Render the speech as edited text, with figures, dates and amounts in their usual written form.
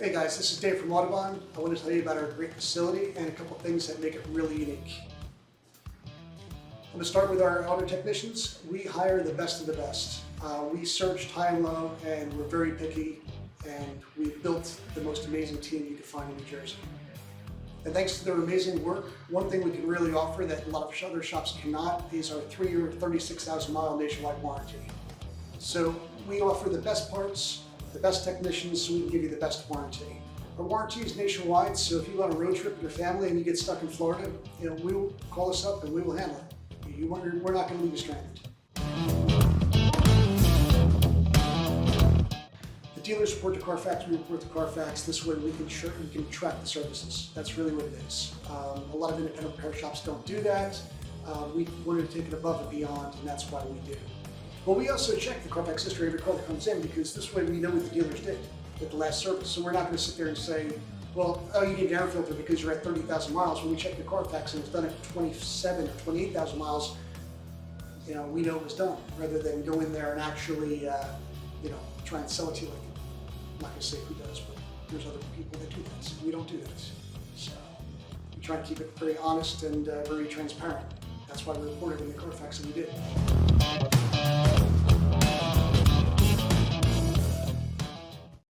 Hey guys, this is Dave from Autobahn. I want to tell you about our great facility and a couple things that make it really unique. I'm going to start with our auto technicians. We hire the best of the best. We searched high and low and we're very picky, and we've built the most amazing team you can find in New Jersey. And thanks to their amazing work, one thing we can really offer that a lot of other shops cannot is our 3-year, 36,000-mile nationwide warranty. So we offer the best parts, the best technicians, so we can give you the best warranty. Our warranty is nationwide, so if you go on a road trip with your family and you get stuck in Florida, we will call us up and we will handle it. We're not going to leave you stranded. The dealers report to Carfax, we report to Carfax. This way we can track the services. That's really what it is. A lot of independent repair shops don't do that. We wanted to take it above and beyond, and that's why we do. But we also check the Carfax history of every car that comes in, because this way we know what the dealers did with the last service. So we're not going to sit there and say, well, oh, you need an air filter because you're at 30,000 miles. When we check the Carfax and it's done at 27 or 28,000 miles, we know it was done, rather than go in there and actually, try and sell it to you. I'm not going to say who does, but there's other people that do that. We don't do that. So we try to keep it very honest and very transparent. That's why we reported in the Carfax that we did.